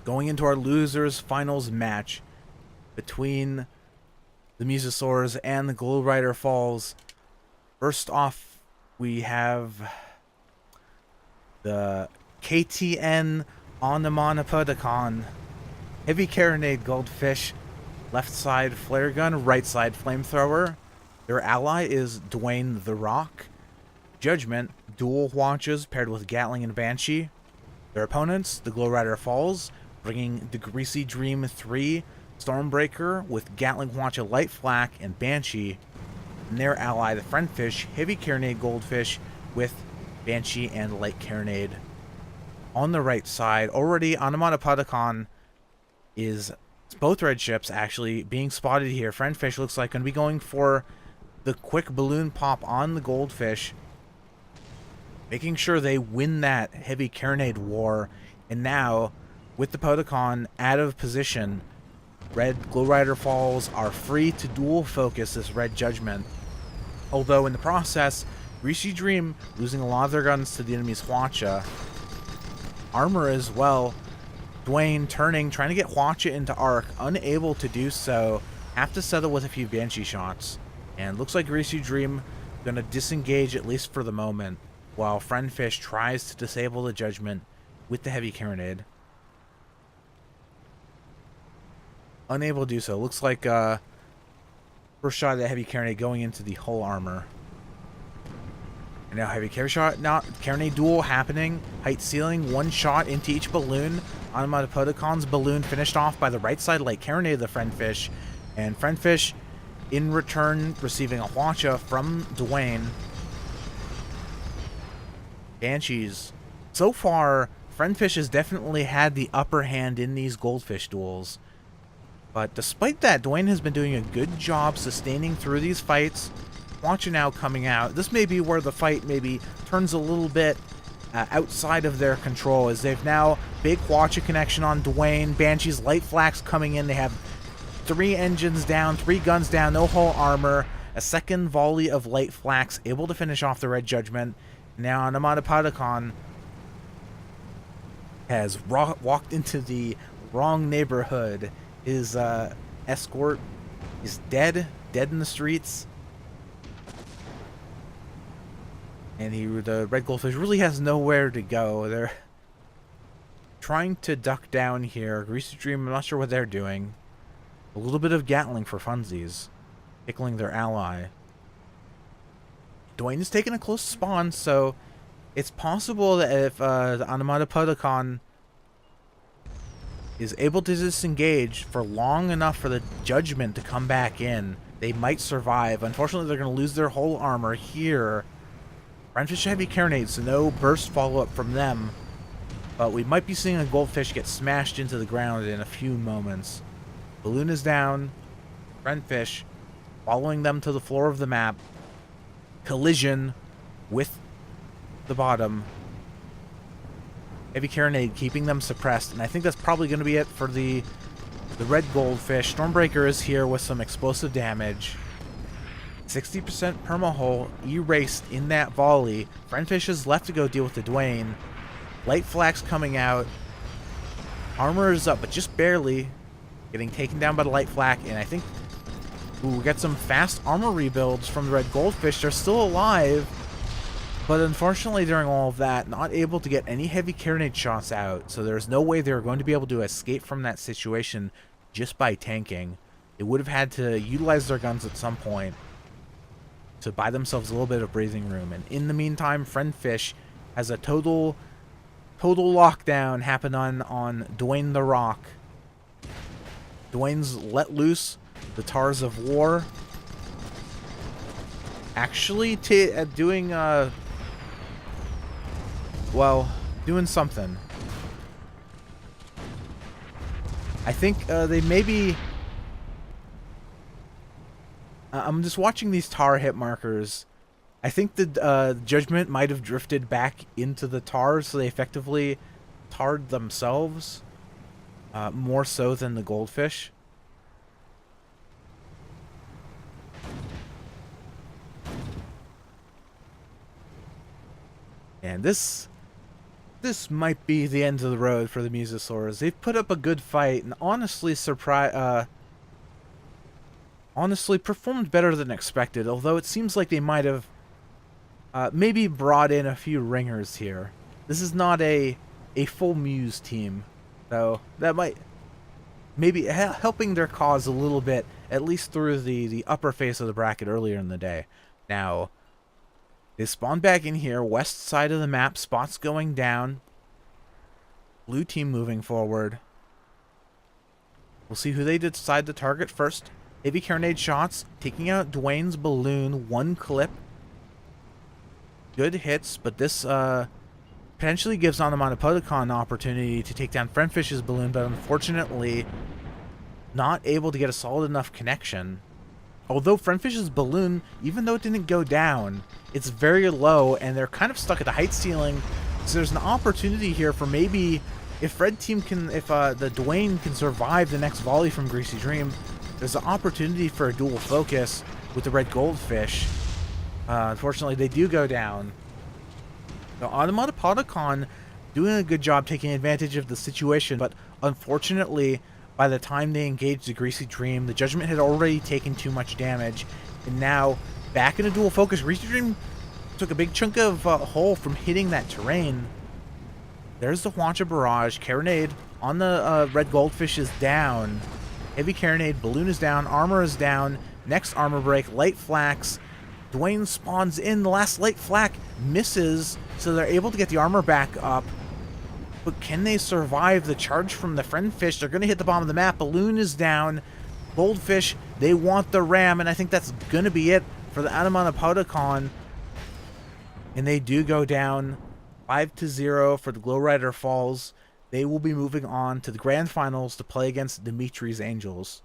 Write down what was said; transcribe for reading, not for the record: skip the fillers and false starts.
Going into our losers finals match between the Museosaurs and the Glowryder Falls. First off, we have the KTN Onomatopoeticon Heavy Carronade Goldfish, left side flare gun, right side flamethrower. Their ally is Dwayne the Rock. Judgment, dual watches paired with Gatling and Banshee. Their opponents, the Glowryder Falls, bringing the Greasy Dream 3 Stormbreaker with Gatling Watch, Light Flak, and Banshee. And their ally, the Friendfish, Heavy Carronade Goldfish with Banshee and Light Carronade. On the right side, already Onomatopoeticon is both red ships actually being spotted here. Friendfish looks like going to be going for the quick balloon pop on the Goldfish, making sure they win that Heavy Carronade war. And now, with the Podicon out of position, red Glowryder Falls are free to dual focus this red Judgment. Although in the process, Greasy Dream losing a lot of their guns to the enemy's Hwacha. Armor as well. Dwayne turning, trying to get Hwacha into arc, unable to do so. Have to settle with a few Banshee shots. And looks like Greasy Dream gonna disengage at least for the moment, while Friendfish tries to disable the Judgment with the Heavy Carronade. Unable to do so. Looks like first shot of the Heavy Carronade going into the hull armor. And now Heavy Carronade duel happening. Height ceiling, one shot into each balloon. Onomatopoeticon's balloon finished off by the right side Light Carronade of the Friendfish. And Friendfish, in return, receiving a Hwacha from Dwayne. Banshees. So far, Friendfish has definitely had the upper hand in these Goldfish duels. But despite that, Dwayne has been doing a good job sustaining through these fights. Hwacha now coming out. This may be where the fight maybe turns a little bit outside of their control, as they've now big Hwacha connection on Dwayne. Banshee's Light Flax coming in. They have 3 engines down, 3 guns down, no hull armor. A second volley of Light Flax able to finish off the Red Judgment. Now Onomatopoeticon has walked into the wrong neighborhood. His escort is dead in the streets. And the Red Goldfish really has nowhere to go. They're trying to duck down here. Greasy Dream, I'm not sure what they're doing. A little bit of Gatling for funsies, tickling their ally. Dwayne is taking a close spawn, so it's possible that if the Onomatopoeticon is able to disengage for long enough for the Judgment to come back in, they might survive. Unfortunately, they're going to lose their whole armor here. Friendfish Heavy Carronade, so no burst follow-up from them. But we might be seeing a Goldfish get smashed into the ground in a few moments. Balloon is down. Friendfish following them to the floor of the map. Collision with the bottom. Heavy Carronade keeping them suppressed, and I think that's probably going to be it for the Red Goldfish. Stormbreaker is here with some explosive damage. 60% perma-hull erased in that volley. Friendfish is left to go deal with the Dwayne. Light Flax coming out. Armor is up, but just barely. Getting taken down by the Light Flak, and I think we get some fast armor rebuilds from the Red Goldfish. They're still alive, but unfortunately during all of that, not able to get any Heavy Carronade shots out, so there's no way they're going to be able to escape from that situation just by tanking. They would have had to utilize their guns at some point to buy themselves a little bit of breathing room. And in the meantime, Friendfish has a total lockdown happen on Dwayne the Rock. Dwayne's let loose the Tars of War. Actually doing doing something. I think they maybe... I'm just watching these tar hit markers. I think the Judgment might have drifted back into the tar, so they effectively tarred themselves more so than the Goldfish. And this This might be the end of the road for the Museosaurs. They've put up a good fight and honestly honestly performed better than expected, although it seems like they might have maybe brought in a few ringers here. This is not a full Muse team, so that might maybe helping their cause a little bit, at least through the upper face of the bracket earlier in the day. Now, they spawn back in here, west side of the map, spots going down. Blue team moving forward. We'll see who they decide to target first. Heavy carronade shots, taking out Dwayne's balloon, one clip. Good hits, but this potentially gives Onomatopodeicon an opportunity to take down Friendfish's balloon, but unfortunately not able to get a solid enough connection. Although Friendfish's balloon, even though it didn't go down, it's very low, and they're kind of stuck at the height ceiling. So there's an opportunity here for maybe, if Red Team can, if the Dwayne can survive the next volley from Greasy Dream, there's an opportunity for a dual focus with the Red Goldfish. Unfortunately, they do go down. The Onomatopodeicon doing a good job taking advantage of the situation, but unfortunately, by the time they engaged the Greasy Dream, the Judgment had already taken too much damage, and now back in a dual focus. Greasy Dream took a big chunk of hole from hitting that terrain. There's the Wancha Barrage. Carronade on the Red Goldfish is down. Heavy Carronade, balloon is down, armor is down. Next armor break, light flax. Dwayne spawns in. The last light flak misses, so they're able to get the armor back up. But can they survive the charge from the Friendfish? They're going to hit the bottom of the map. Balloon is down. Goldfish, they want the ram, and I think that's going to be it for the Onomatopodeicon. And they do go down 5-0 for the Glowryder Falls. They will be moving on to the grand finals to play against Dimitri's Angels.